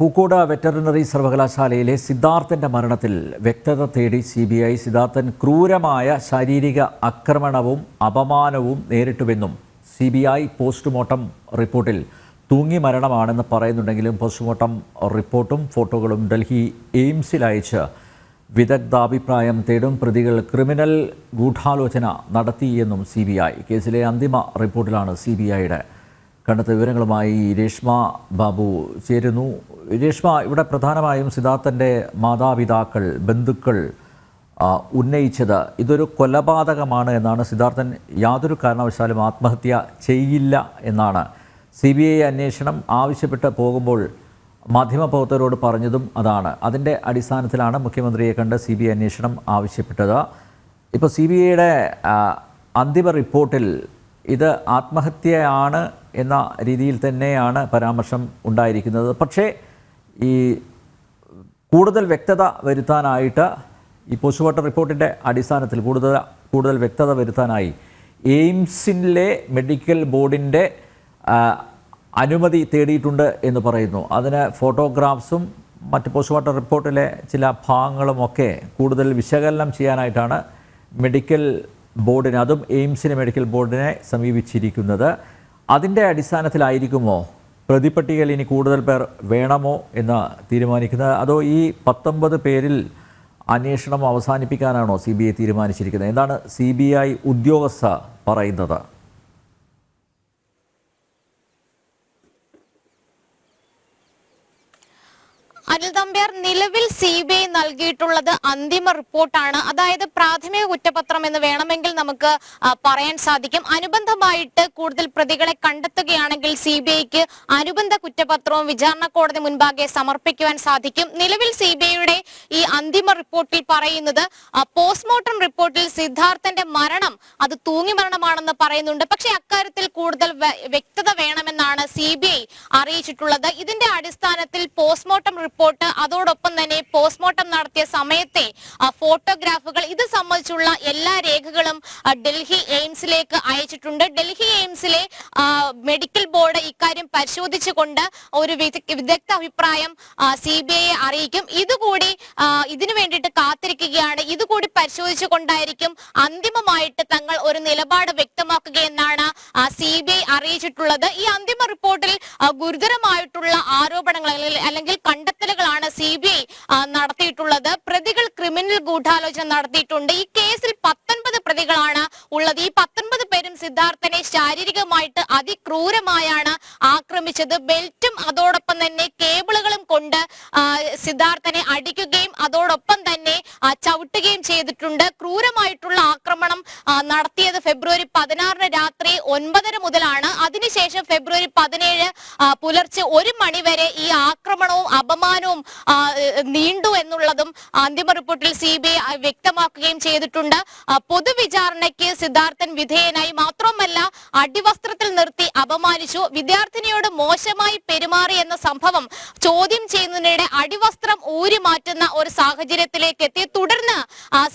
Pookode veterinary സർവകലാശാലയിലെ സിദ്ധാർത്ഥന്റെ മരണത്തിൽ വ്യക്തത തേടി CBI സിദ്ധാർത്ഥൻ ക്രൂരമായ ശാരീരിക ആക്രമണവും അപമാനവും നേരിട്ടുവെന്നും CBI പോസ്റ്റ്മോർട്ടം റിപ്പോർട്ടിൽ തൂങ്ങി മരണമാണെന്ന് പറയുന്നുണ്ടെങ്കിലും പോസ്റ്റ്മോർട്ടം റിപ്പോർട്ടും ഫോട്ടോകളും ഡൽഹി എയിംസിൽ അയച്ച് വിദഗ്ധാഭിപ്രായം തേടും. പ്രതികൾ ക്രിമിനൽ ഗൂഢാലോചന നടത്തിയെന്നും CBI. കേസിലെ അന്തിമ റിപ്പോർട്ടിലാണ് CBIയുടെ കണ്ടെത്ത. വിവരങ്ങളുമായി രേഷ്മ ബാബു ചേരുന്നു. രേഷ്മ, ഇവിടെ പ്രധാനമായും സിദ്ധാർത്ഥൻ്റെ മാതാപിതാക്കൾ, ബന്ധുക്കൾ ഉന്നയിച്ചത് ഇതൊരു കൊലപാതകമാണ് എന്നാണ്. സിദ്ധാർത്ഥൻ യാതൊരു കാരണവശാലും ആത്മഹത്യ ചെയ്യില്ല എന്നാണ്. CBI അന്വേഷണം ആവശ്യപ്പെട്ട് പോകുമ്പോൾ മാധ്യമപ്രവർത്തകരോട് പറഞ്ഞതും അതാണ്. അതിൻ്റെ അടിസ്ഥാനത്തിലാണ് മുഖ്യമന്ത്രിയെ കണ്ട് CBI അന്വേഷണം ആവശ്യപ്പെട്ടത്. ഇപ്പോൾ CBIയുടെ അന്തിമ റിപ്പോർട്ടിൽ ഇത് ആത്മഹത്യയാണ് എന്ന രീതിയിൽ തന്നെയാണ് പരാമർശം ഉണ്ടായിരിക്കുന്നത്. പക്ഷേ ഈ കൂടുതൽ വ്യക്തത വരുത്താനായിട്ട് ഈ പോസ്റ്റ്മോർട്ടം റിപ്പോർട്ടിൻ്റെ അടിസ്ഥാനത്തിൽ കൂടുതൽ വ്യക്തത വരുത്താനായി എയിംസിലെ മെഡിക്കൽ ബോർഡിൻ്റെ അനുമതി തേടിയിട്ടുണ്ട് എന്ന് പറയുന്നു. അതിന് ഫോട്ടോഗ്രാഫ്സും മറ്റ് പോസ്റ്റ്മോർട്ടം റിപ്പോർട്ടിലെ ചില ഭാഗങ്ങളുമൊക്കെ കൂടുതൽ വിശകലനം ചെയ്യാനായിട്ടാണ് മെഡിക്കൽ ബോർഡിനെ, അതും എയിംസിലെ മെഡിക്കൽ ബോർഡിനെ സമീപിച്ചിരിക്കുന്നത്. അതിൻ്റെ അടിസ്ഥാനത്തിലായിരിക്കുമോ പ്രതിപട്ടികയിൽ ഇനി കൂടുതൽ പേർ വേണമോ എന്ന് തീരുമാനിക്കുന്നത്? അതോ ഈ 19 പേരിൽ അന്വേഷണം അവസാനിപ്പിക്കാനാണോ CBI തീരുമാനിച്ചിരിക്കുന്നത്? എന്താണ് CBI ഉദ്യോഗസ്ഥ പറയുന്നത്? അനിൽ തമ്പ്യാർ, നിലവിൽ CBI നൽകിയിട്ടുള്ളത് അന്തിമ റിപ്പോർട്ടാണ്. അതായത് പ്രാഥമിക കുറ്റപത്രം എന്ന് വേണമെങ്കിൽ നമുക്ക് പറയാൻ സാധിക്കും. അനുബന്ധമായിട്ട് കൂടുതൽ പ്രതികളെ കണ്ടെത്തുകയാണെങ്കിൽ CBIക്ക് അനുബന്ധ കുറ്റപത്രവും വിചാരണ കോടതി മുൻപാകെ സമർപ്പിക്കുവാൻ സാധിക്കും. നിലവിൽ CBIയുടെ ഈ അന്തിമ റിപ്പോർട്ടിൽ പറയുന്നത് പോസ്റ്റ്മോർട്ടം റിപ്പോർട്ടിൽ സിദ്ധാർത്ഥന്റെ മരണം അത് തൂങ്ങി മരണമാണെന്ന് പറയുന്നുണ്ട്. പക്ഷേ അക്കാര്യത്തിൽ കൂടുതൽ വ്യക്തത വേണമെന്നാണ് CBI അറിയിച്ചിട്ടുള്ളത്. ഇതിന്റെ അടിസ്ഥാനത്തിൽ പോസ്റ്റ്മോർട്ടം റിപ്പോർട്ട്, അതോടൊപ്പം തന്നെ പോസ്റ്റ്മോർട്ടം നടത്തിയ സമയത്തെ ഫോട്ടോഗ്രാഫുകൾ, ഇത് സംബന്ധിച്ചുള്ള എല്ലാ രേഖകളും ഡൽഹി എയിംസിലേക്ക് അയച്ചിട്ടുണ്ട്. ഡൽഹി എയിംസിലെ മെഡിക്കൽ ബോർഡ് ഇക്കാര്യം പരിശോധിച്ചുകൊണ്ട് ഒരു വിദഗ്ധ അഭിപ്രായം CBI അറിയിക്കും. ഇതുകൂടി ഇതിനു വേണ്ടിയിട്ട് കാത്തിരിക്കുകയാണ്. ഇതുകൂടി പരിശോധിച്ചുകൊണ്ടായിരിക്കും അന്തിമമായിട്ട് തങ്ങൾ ഒരു നിലപാട് വ്യക്തമാക്കുകയെന്നാണ് CBI അറിയിച്ചിട്ടുള്ളത്. ഈ അന്തിമ റിപ്പോർട്ടിൽ ഗുരുതരമായിട്ടുള്ള ആരോപണങ്ങൾ അല്ലെങ്കിൽ കണ്ടെത്തലുകളാണ് CBI നടത്തിയിട്ടുള്ളത്. പ്രതികൾ ക്രിമിനൽ ഗൂഢാലോചന നടത്തിയിട്ടുണ്ട്. ഈ കേസിൽ 19 പ്രതികളാണ് ഉള്ളത്. ഈ 19 പേരും സിദ്ധാർത്ഥനെ ശാരീരികമായിട്ട് അതിക്രൂരമായാണ് ആക്രമിച്ചത്. ബെൽറ്റും അതോടൊപ്പം തന്നെ കേബിളുകളും കൊണ്ട് സിദ്ധാർത്ഥനെ അടിക്കുകയും അതോടൊപ്പം തന്നെ ചവിട്ടുകയും ചെയ്തിട്ടുണ്ട്. ക്രൂരമായിട്ടുള്ള ആക്രമണം നടത്തിയത് ഫെബ്രുവരി 16 രാത്രി 9:30 മുതലാണ്. അതിനുശേഷം ഫെബ്രുവരി 17 പുലർച്ചെ 1 മണി വരെ ഈ ആക്രമണവും അപമാനവും നീണ്ടു എന്നുള്ളതും അന്തിമ റിപ്പോർട്ടിൽ CBI വ്യക്തമാക്കുകയും ചെയ്തിട്ടുണ്ട്. പൊതുവിചാരണയ്ക്ക് സിദ്ധാർത്ഥൻ വിധേയനായി. മാത്രമല്ല, അടിവസ്ത്രത്തിൽ നിർത്തി അപമാനിച്ചു. വിദ്യാർത്ഥിനിയോട് മോശമായി പെരുമാറി എന്ന സംഭവം ചോദ്യം ചെയ്യുന്നതിനിടെ അടിവസ്ത്രം ഊരി മാറ്റുന്ന ഒരു സാഹചര്യത്തിലേക്ക് എത്തി. തുടർന്ന്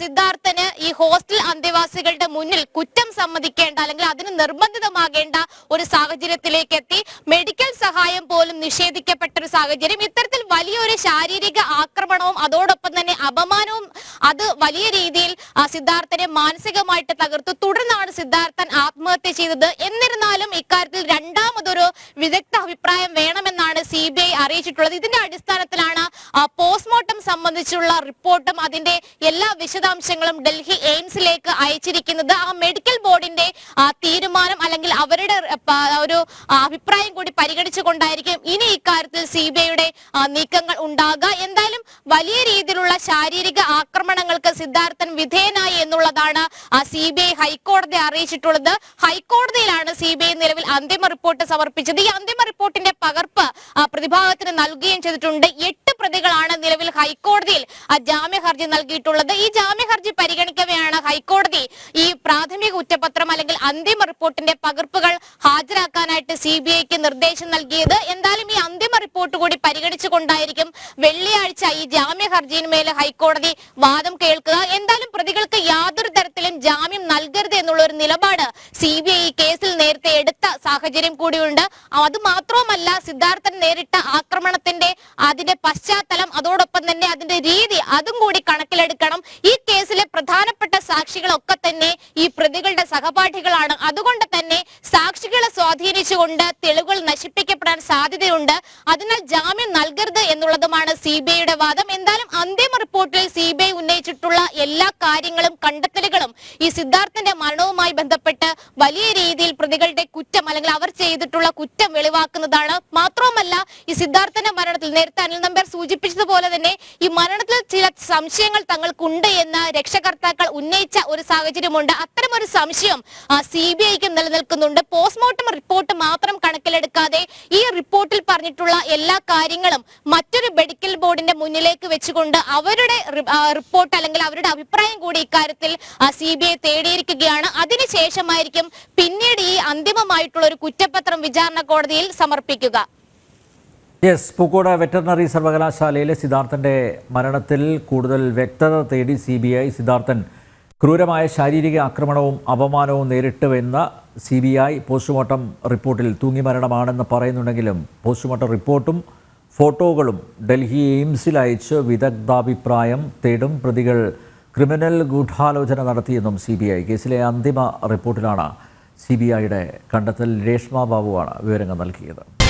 സിദ്ധാർത്ഥന് ഈ ഹോസ്റ്റൽ അന്തേവാസികളുടെ മുന്നിൽ കുറ്റം സമ്മതിക്കേണ്ട അല്ലെങ്കിൽ അതിന് നിർബന്ധിതമാകേണ്ട ഒരു സാഹചര്യത്തിലേക്ക് എത്തി. മെഡിക്കൽ സഹായം പോലും നിഷേധിക്കപ്പെട്ട ഒരു സാഹചര്യം. ഇത്തരത്തിൽ വലിയൊരു ശാരീരിക ആക്രമണവും അതോടൊപ്പം തന്നെ അപമാനവും അത് വലിയ രീതിയിൽ സിദ്ധാർത്ഥനെ മാനസികമായിട്ട് തകർത്തു. തുടർന്നാണ് സിദ്ധാർത്ഥൻ ആത്മഹത്യ ചെയ്തത്. എന്നിരുന്നാലും ഇക്കാര്യത്തിൽ രണ്ടാമതൊരു വിദഗ്ധ അഭിപ്രായം വേണമെന്നാണ് CBI അറിയിച്ചിട്ടുള്ളത്. ഇതിന്റെ അടിസ്ഥാനത്തിലാണ് പോസ്റ്റ്മോർട്ടം സംബന്ധിച്ചുള്ള റിപ്പോർട്ടും അതിന്റെ എല്ലാ വിശദാംശങ്ങളും ഡൽഹി എയിംസിലേക്ക് അയച്ചിരിക്കുന്നത്. ആ മെഡിക്കൽ ബോർഡിന്റെ തീരുമാനം അല്ലെങ്കിൽ അവരുടെ ഒരു അഭിപ്രായം കൂടി പരിഗണിച്ചുകൊണ്ടായിരിക്കും ഇനി ഇക്കാര്യത്തിൽ CBIയുടെ നീക്കങ്ങൾ ഉണ്ടാകുക. എന്തായാലും വലിയ രീതിയിലുള്ള ശാരീരിക ആക്രമണങ്ങൾക്ക് സിദ്ധാർത്ഥൻ വിധേയനായി എന്നുള്ളതാണ് CBI ഹൈക്കോടതിയെ അറിയിച്ചിട്ടുള്ളത്. ഹൈക്കോടതിയിലാണ് CBI നിലവിൽ അന്തിമ റിപ്പോർട്ട് സമർപ്പിച്ചത്. ഈ അന്തിമ റിപ്പോർട്ടിന്റെ പകർപ്പ് പ്രതിഭാഗത്തിന് നൽകുകയും ചെയ്തിട്ടുണ്ട്. 8 പ്രതികളാണ് നിലവിൽ നിലവിൽ ഹൈക്കോടതിയിൽ ജാമ്യ ഹർജി നൽകിയിട്ടുള്ളത്. ഈ ജാമ്യ ഹർജി പരിഗണിക്കവെയാണ് ഹൈക്കോടതി ഈ പ്രാഥമിക കുറ്റപത്രം അല്ലെങ്കിൽ അന്തിമ റിപ്പോർട്ടിന്റെ പകർപ്പുകൾ ഹാജരാക്കാനായിട്ട് CBIക്ക് നിർദ്ദേശം നൽകിയത്. എന്തായാലും ഈ അന്തിമ റിപ്പോർട്ട് കൂടി പരിഗണിച്ചുകൊണ്ടായിരിക്കും വെള്ളിയാഴ്ച ഈ ജാമ്യ ഹർജിയിന്മേൽ ഹൈക്കോടതി വാദം കേൾക്കുക. എന്തായാലും പ്രതികൾക്ക് യാതൊരു തരത്തിലും ജാമ്യം നൽകരുത് എന്നുള്ള ഒരു നിലപാട് CBI ഈ കേസിൽ നേരത്തെ എടുത്ത സാഹചര്യം കൂടിയുണ്ട്. അത് മാത്രവുമല്ല, സിദ്ധാർത്ഥൻ നേരിട്ട ആക്രമണത്തിന്റെ അതിന്റെ പശ്ചാത്തലം, അതോടൊപ്പം തന്നെ അതിന്റെ രീതി, അതും കൂടി കണക്കിലെടുക്കണം. ഈ കേസിലെ പ്രധാനപ്പെട്ട സാക്ഷികളൊക്കെ തന്നെ ഈ പ്രതികളുടെ സഹപാഠികളാണ്. അതുകൊണ്ട് തന്നെ സാക്ഷികളെ സ്വാധീനിച്ചുകൊണ്ട് തെളിവുകൾ നശിപ്പിക്കപ്പെടാൻ സാധ്യതയുണ്ട്. അതിനാൽ ജാമ്യം നൽകരുത് എന്നുള്ളതുമാണ് CBIയുടെ വാദം. എന്തായാലും അന്തിമ റിപ്പോർട്ടിൽ CBI ഉന്നയിച്ചിട്ടുള്ള എല്ലാ കാര്യങ്ങളും കണ്ടെത്തലുകളും ഈ സിദ്ധാർത്ഥന്റെ മരണവുമായി ബന്ധപ്പെട്ട് വലിയ രീതിയിൽ പ്രതികളുടെ കുറ്റം അല്ലെങ്കിൽ അവർ ചെയ്തിട്ടുള്ള കുറ്റം വെളിവാക്കുന്നതാണ്. മാത്രവുമല്ല, ഈ സിദ്ധാർത്ഥന്റെ മരണത്തിൽ നേരത്തെ അനിൽ നമ്പ്യാർ സൂചിപ്പിച്ചതുപോലെ തന്നെ ഈ മരണത്തിൽ ചില സംശയങ്ങൾ തങ്ങൾക്കുണ്ട് എന്ന് രക്ഷകർത്താക്കൾ ഉന്നയിച്ച ഒരു സാഹചര്യമുണ്ട്. അത്തരമൊരു സംശയം CBIക്ക് നിലനിൽക്കുന്നുണ്ട്. പോസ്റ്റ്മോർട്ടം റിപ്പോർട്ട് മാത്രം കണക്കിലെടുക്കാതെ ഈ റിപ്പോർട്ടിൽ പറഞ്ഞിട്ടുള്ള എല്ലാ കാര്യങ്ങളും മറ്റൊരു മെഡിക്കൽ ബോർഡിന്റെ മുന്നിലേക്ക് വെച്ചുകൊണ്ട് അവരുടെ റിപ്പോർട്ട് അല്ലെങ്കിൽ അവരുടെ അഭിപ്രായം കൂടി ഇക്കാര്യത്തിൽ CBI തേടിയിരിക്കുകയാണ്. അതിനുശേഷമായിരിക്കും പിന്നീട് ഈ അന്തിമമായിട്ടുള്ള ഒരു കുറ്റപത്രം വിചാരണ കോടതിയിൽ സമർപ്പിക്കുക. പൂക്കോട് വെറ്ററിനറി സർവകലാശാലയിലെ സിദ്ധാർത്ഥന്റെ മരണത്തിൽ കൂടുതൽ വ്യക്തത തേടി CBI സിദ്ധാർത്ഥൻ ക്രൂരമായ ശാരീരിക ആക്രമണവും അപമാനവും നേരിട്ടുവെന്ന് CBI പോസ്റ്റ്മോർട്ടം റിപ്പോർട്ടിൽ തൂങ്ങിമരണമാണെന്ന് പറയുന്നുണ്ടെങ്കിലും പോസ്റ്റ്മോർട്ടം റിപ്പോർട്ടും ഫോട്ടോകളും ഡൽഹി എയിംസിൽ അയച്ച് വിദഗ്ധാഭിപ്രായം തേടും. പ്രതികൾ ക്രിമിനൽ ഗൂഢാലോചന നടത്തിയെന്നും CBI. കേസിലെ അന്തിമ റിപ്പോർട്ടിലാണ് CBIയുടെ കണ്ടെത്തൽ. രേഷ്മ ബാബുവാണ് വിവരങ്ങൾ നൽകിയത്.